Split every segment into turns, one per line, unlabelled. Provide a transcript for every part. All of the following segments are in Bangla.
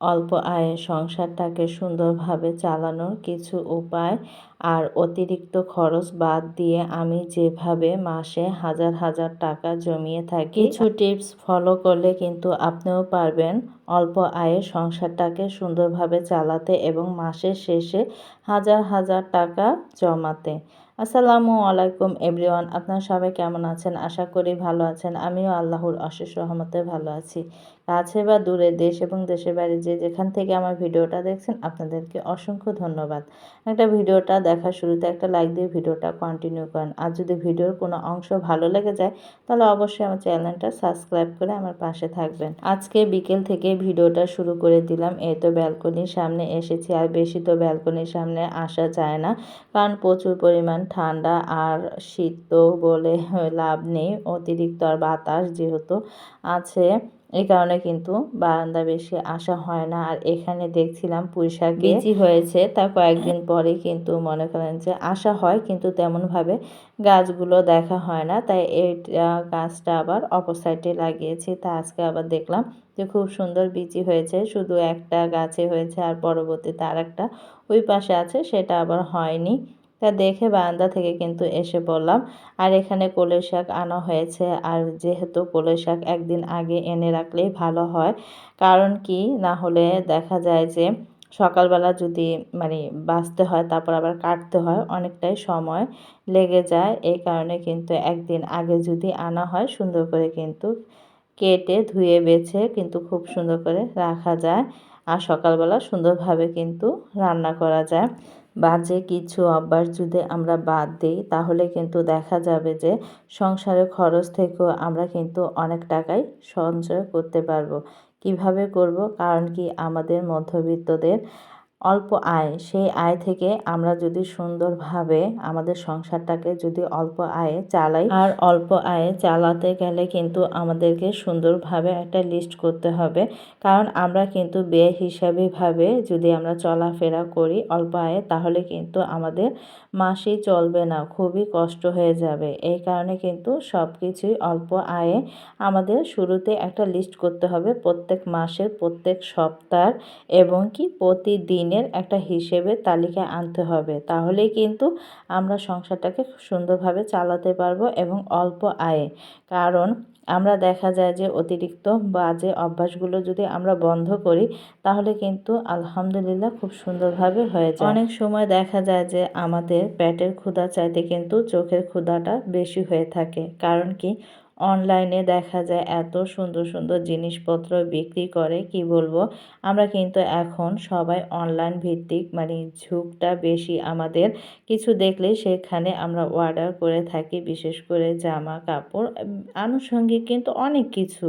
অল্প আয়ে সংসারটাকে সুন্দরভাবে চালানোর কিছু উপায় আর অতিরিক্ত খরচ বাদ দিয়ে আমি যেভাবে মাসে হাজার হাজার টাকা জমিয়ে থাকি, কিছু টিপস ফলো করলে কিন্তু আপনিও পারবেন অল্প আয়ে সংসারটাকে সুন্দরভাবে চালাতে এবং মাসের শেষে হাজার হাজার টাকা জমাতে। আসসালামু আলাইকুম এভরিওয়ান, আপনারা সবাই কেমন আছেন? আশা করি ভালো আছেন। আমিও আল্লাহর অশেষ রহমতে ভালো আছি। কাছে বা দূরে, দেশ এবং দেশের বাইরে যে যেখান থেকে আমার ভিডিওটা দেখছেন আপনাদেরকে অসংখ্য ধন্যবাদ। একটা ভিডিওটা দেখার শুরুতে একটা লাইক দিয়ে ভিডিওটা কন্টিনিউ করেন। আর যদি ভিডিওর কোনো অংশ ভালো লেগে যায় তাহলে অবশ্যই আমার চ্যানেলটা সাবস্ক্রাইব করে আমার পাশে থাকবেন। আজকে বিকেল থেকে ভিডিওটা শুরু করে দিলাম। এই তো ব্যালকনির সামনে এসেছি, আর বেশি তো ব্যালকনির সামনে আসা যায় না, কারণ প্রচুর পরিমাণ ঠান্ডা আর শীত তো বলে লাভ নেই, অতিরিক্ত আর বাতাস যেহেতু আছে এই কারণে কিন্তু বারান্দা বেশি আসা হয় না। আর এখানে দেখছিলাম পুঁইশাক বিচি হয়েছে, তার কয়েকদিন পরে কিন্তু মনে করেন যে আসা হয়, কিন্তু তেমনভাবে গাছগুলো দেখা হয় না, তাই এই গাছটা আবার অপর সাইডে লাগিয়েছি। তা আজকে আবার দেখলাম যে খুব সুন্দর বিচি হয়েছে, শুধু একটা গাছে হয়েছে আর পরবর্তীতে আর একটা ওই পাশে আছে, সেটা আবার হয়নি। তা দেখে বারান্দা থেকে কিন্তু এসে বললাম। আর এখানে কলই শাক আনা হয়েছে, আর যেহেতু কলই শাক একদিন আগে এনে রাখলেই ভালো হয়, কারণ কি না হলে দেখা যায় যে সকালবেলা যদি বাছতে হয় তারপর আবার কাটতে হয়, অনেকটাই সময় লেগে যায়। এই কারণে কিন্তু একদিন আগে যদি আনা হয় সুন্দর করে কিন্তু কেটে ধুয়ে বেছে কিন্তু খুব সুন্দর করে রাখা যায়, আর সকালবেলা সুন্দরভাবে কিন্তু রান্না করা যায়। বাজে কিছু অভ্যাস যদি আমরা বাদ দিই তাহলে কিন্তু দেখা যাবে যে সংসারের খরচ থেকেও আমরা কিন্তু অনেক টাকাই সঞ্চয় করতে পারবো। কিভাবে করব? কারণ কি আমাদের মধ্যবিত্তদের অল্প আয়, সেই আয় থেকে আমরা যদি সুন্দরভাবে আমাদের সংসারটাকে যদি অল্প আয়ে চালাই, আর অল্প আয়ে চালাতে গেলে কিন্তু আমাদেরকে সুন্দরভাবে একটা লিস্ট করতে হবে, কারণ আমরা কিন্তু ব্যয় হিসাবেভাবে যদি আমরা চলাফেরা করি অল্প আয়ে তাহলে কিন্তু আমাদের মাসেই চলবে না, খুবই কষ্ট হয়ে যাবে। এই কারণে কিন্তু সব কিছুই অল্প আয়ে আমাদের শুরুতে একটা লিস্ট করতে হবে, প্রত্যেক মাসের, প্রত্যেক সপ্তাহ এবং কি প্রতিদিনের একটা হিসেবে তালিকা আনতে হবে। তাহলেই কিন্তু আমরা সংসারটাকে সুন্দরভাবে চালাতে পারবো এবং অল্প আয়ে। কারণ আমরা দেখা যায় যে অতিরিক্ত বাজে অভ্যাসগুলো যদি আমরা বন্ধ করি তাহলে কিন্তু আলহামদুলিল্লাহ খুব সুন্দরভাবে হয়ে যায়। অনেক সময় দেখা যায় যে আমাদের পেটের ক্ষুধা চাইতে কিন্তু চোখের ক্ষুধাটা বেশি হয়ে থাকে, কারণ কি অনলাইনে দেখা যায় এত সুন্দর সুন্দর জিনিসপত্র বিক্রি করে, কি বলবো। আমরা কিন্তু এখন সবাই অনলাইন ভিত্তিক, ঝোঁকটা বেশি আমাদের। কিছু দেখলেই সেখানে আমরা অর্ডার করে থাকি, বিশেষ করে জামা কাপড়, আনুষঙ্গিক কিন্তু অনেক কিছু।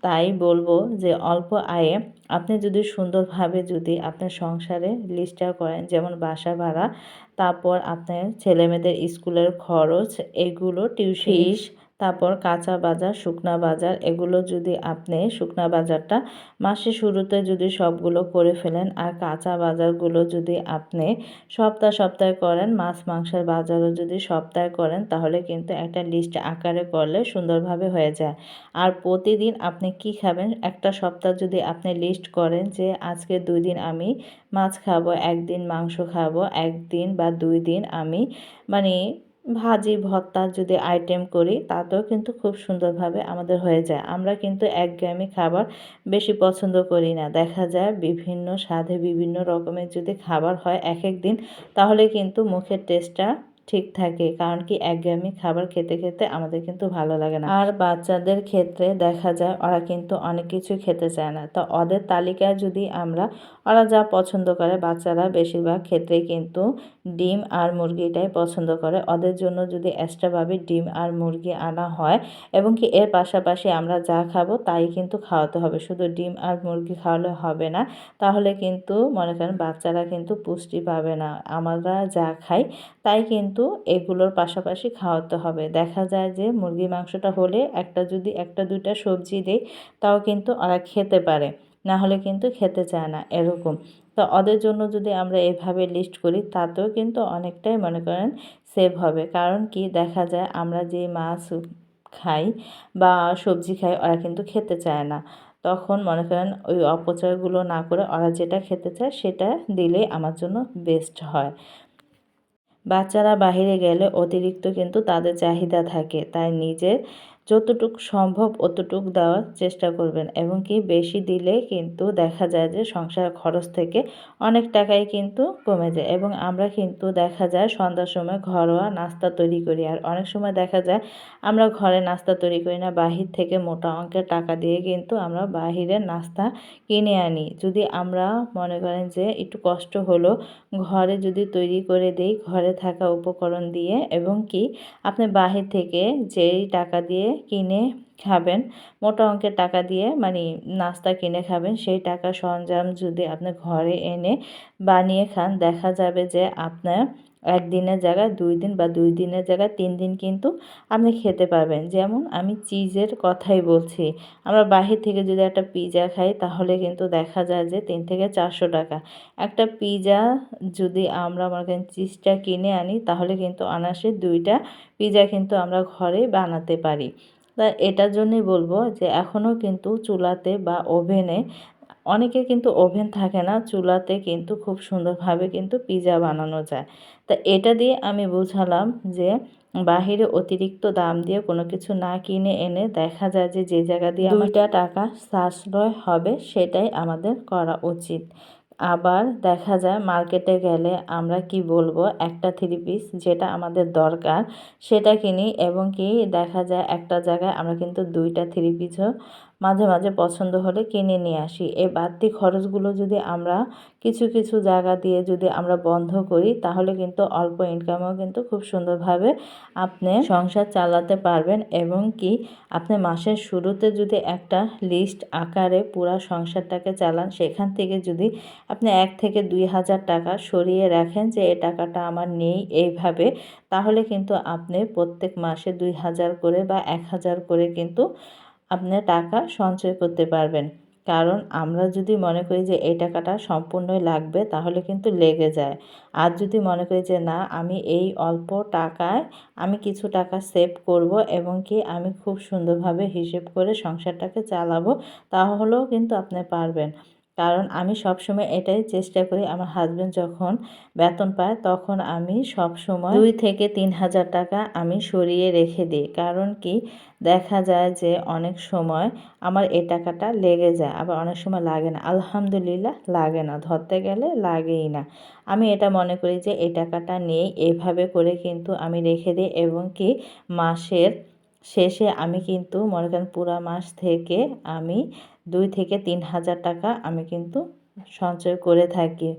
তাই বলবো যে অল্প আয়ে আপনি যদি সুন্দরভাবে যদি আপনার সংসারে লিস্টটা করেন, যেমন বাসা ভাড়া, তারপর আপনার ছেলেমেয়েদের স্কুলের খরচ, এগুলো টিউশন ফিস, তারপর কাঁচা বাজার, শুকনা বাজার, এগুলো যদি আপনি শুকনা বাজারটা মাসের শুরুতে যদি সবগুলো করে ফেলেন, আর কাঁচা বাজারগুলো যদি আপনি সপ্তাহে সপ্তাহে করেন, মাছ মাংসের বাজারও যদি সপ্তাহে করেন, তাহলে কিন্তু একটা লিস্ট আকারে করলে সুন্দরভাবে হয়ে যায়। আর প্রতিদিন আপনি কি খাবেন একটা সপ্তাহ যদি আপনি লিস্ট করেন যে আজকে 2 দিন আমি মাছ খাবো, একদিন মাংস খাবো, একদিন বা 2 দিন আমি মানে ভাজি ভর্তা যদি আইটেম করি, তাতেও কিন্তু খুব সুন্দরভাবে আমাদের হয়ে যায়। আমরা কিন্তু একঘেয়েমি খাবার বেশি পছন্দ করি না। দেখা যায় বিভিন্ন স্বাদে বিভিন্ন রকমের যদি খাবার হয় এক এক দিন, তাহলে কিন্তু মুখের টেস্টটা ঠিক থাকে, কারণ কি একঘেয়েমি খাবার খেতে খেতে আমাদের কিন্তু ভালো লাগে না। আর বাচ্চাদের ক্ষেত্রে দেখা যায় ওরা কিন্তু অনেক কিছু খেতে চায় না, তো ওদের তালিকায় যদি আমরা, ওরা যা পছন্দ করে, বাচ্চারা বেশিরভাগ ক্ষেত্রেই কিন্তু ডিম আর মুরগিটাই পছন্দ করে, ওদের জন্য যদি এক্সট্রাভাবে ডিম আর মুরগি আনা হয় এবং কি এর পাশাপাশি আমরা যা খাবো তাই কিন্তু খাওয়াতে হবে, শুধু ডিম আর মুরগি খাওয়ালে হবে না, তাহলে কিন্তু মনে করেন বাচ্চারা কিন্তু পুষ্টি পাবে না। আমরা যা খাই তাই কিন্তু এগুলোর পাশাপাশি খাওয়াতে হবে। দেখা যায় যে মুরগি মাংসটা হলে যদি একটা দুইটা সবজি দেই তাও কিন্তু ওরা খেতে পারে, না হলে কিন্তু খেতে চায় না, এরকম। তো ওদের জন্য যদি আমরা এভাবে লিস্ট করি তাতেও কিন্তু অনেকটাই মনে করেন সেভ হবে, কারণ কি দেখা যায় আমরা যে মাছ খাই বা সবজি খাই ওরা কিন্তু খেতে চায় না। তখন মনে করেন ওই অপচয়গুলো না করে ওরা যেটা খেতে চায় সেটা দিলেই আমার জন্য বেস্ট হয়। বাচ্চারা বাহিরে গেলে অতিরিক্ত কিন্তু তাদের চাহিদা থাকে, তাই নিজের যতটুক সম্ভব অতটুক দেওয়ার চেষ্টা করবেন এবং কি বেশি দিলে কিন্তু দেখা যায় যে সংসার খরচ থেকে অনেক টাকাই কিন্তু কমে যায়। এবং আমরা কিন্তু দেখা যায় সন্ধ্যার সময় ঘরোয়া নাস্তা তৈরি করি, আর অনেক সময় দেখা যায় আমরা ঘরে নাস্তা তৈরি করি না, বাহির থেকে মোটা অঙ্কের টাকা দিয়ে কিন্তু আমরা বাহিরের নাস্তা কিনে আনি। যদি আমরা মনে করেন যে একটু কষ্ট হলো ঘরে যদি তৈরি করে দেই ঘরে থাকা উপকরণ দিয়ে, এবং কি আপনি বাহির থেকে যেই টাকা দিয়ে কিনে খাবেন, মোটা অঙ্কের টাকা দিয়ে মানে নাস্তা কিনে খাবেন, সেই টাকা সরঞ্জাম যদি আপনি ঘরে এনে বানিয়ে খান, দেখা যাবে যে আপনার একদিনের জায়গায় 2 দিন বা 2 দিনের জায়গায় 3 দিন কিন্তু আপনি খেতে পারবেন। যেমন আমি চিজের কথাই বলছি, আমরা বাহির থেকে যদি একটা পিৎজা খাই তাহলে কিন্তু দেখা যায় যে 3 থেকে 400 টাকা। একটা পিৎজা যদি আমরা মনে করেন চিজটা কিনে আনি তাহলে কিন্তু অনায়াসে 2টা পিৎজা কিন্তু আমরা ঘরেই বানাতে পারি। তা এটার জন্যই বলবো যে এখনও কিন্তু চুলাতে বা ওভেনে, অনেকের কিন্তু ওভেন থাকে না, চুলাতে কিন্তু খুব সুন্দরভাবে কিন্তু পিৎজা বানানো যায়। তা এটা দিয়ে আমি বুঝালাম যে বাহিরে অতিরিক্ত দাম দিয়ে কোনো কিছু না কিনে এনে দেখা যায় যে যে জায়গা দিয়ে 2টা টাকা সাশ্রয় হবে সেটাই আমাদের করা উচিত। আবার দেখা যায় মার্কেটে গেলে আমরা কি বলবো, একটা 3 পিস যেটা আমাদের দরকার সেটা কিনি, এবং কি দেখা যায় একটা জায়গায় আমরা কিন্তু 2টা 3 পিসও মাঝে মাঝে পছন্দ হলে কিনে নিয়ে আসি। এই বাড়তি খরচগুলো যদি আমরা কিছু কিছু জায়গা দিয়ে যদি আমরা বন্ধ করি তাহলে কিন্তু অল্প ইনকামেও কিন্তু খুব সুন্দরভাবে আপনি সংসার চালাতে পারবেন। এবং কি আপনি মাসের শুরুতে যদি একটা লিস্ট আকারে পুরা সংসারটাকে চালান, সেখান থেকে যদি আপনি 1 থেকে 2,000 টাকা সরিয়ে রাখেন যে এই টাকাটা আমার নেই এইভাবে, তাহলে কিন্তু আপনি প্রত্যেক মাসে 2,000 করে বা 1,000 করে কিন্তু আপনি টাকা সঞ্চয় করতে পারবেন। কারণ আমরা যদি মনে করি যে এই টাকাটা সম্পূর্ণই লাগবে তাহলে কিন্তু লেগে যায়। আর যদি মনে করি যে না, আমি এই অল্প টাকায় আমি কিছু টাকা সেভ করব এবং কি আমি খুব সুন্দরভাবে হিসেব করে সংসারটাকে চালাবো, তাহলেও কিন্তু আপনি পারবেন। কারণ আমি সবসময় এটাই চেষ্টা করি, আমার হাসব্যান্ড যখন বেতন পায় তখন আমি সবসময় 2 থেকে 3,000 টাকা আমি সরিয়ে রেখে দিই। কারণ কি দেখা যায় যে অনেক সময় আমার এই টাকাটা লেগে যায়, আবার অনেক সময় লাগে না। আলহামদুলিল্লাহ লাগে না, ধরতে গেলে লাগেই না। আমি এটা মনে করি যে এই টাকাটা নেই, এভাবে করে কিন্তু আমি রেখে দিই এবং কি মাসের শেষে আমি কিন্তু মনে করেন পুরা মাস থেকে আমি 2 থেকে 3,000 টাকা আমি কিন্তু সঞ্চয় করে থাকি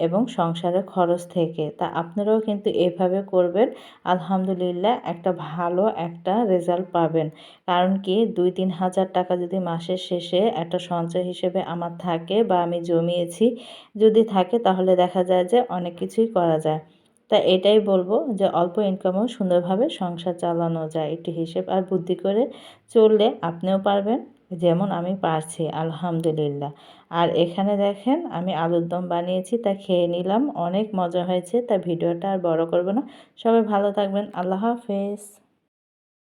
এবং সংসারের খরচ থেকে। তা আপনারাও কিন্তু এভাবে করবেন, আলহামদুলিল্লাহ একটা ভালো একটা রেজাল্ট পাবেন। কারণ কি 2-3,000 টাকা যদি মাসের শেষে একটা সঞ্চয় হিসেবে আমার থাকে বা আমি জমিয়েছি যদি থাকে, তাহলে দেখা যায় যে অনেক কিছুই করা যায়। তা এটাই বলবো যে অল্প ইনকামেও সুন্দরভাবে সংসার চালানো যায়। একটু হিসেব আর বুদ্ধি করে চললে আপনিও পারবেন, যেমন আমি পারছি আলহামদুলিল্লাহ। আর এখানে দেখেন আমি আলুর দম বানিয়েছি, তা খেয়ে নিলাম, অনেক মজা হয়েছে। তা ভিডিওটা আর বড় করব না, সবাই ভালো থাকবেন, আল্লাহ হাফেজ।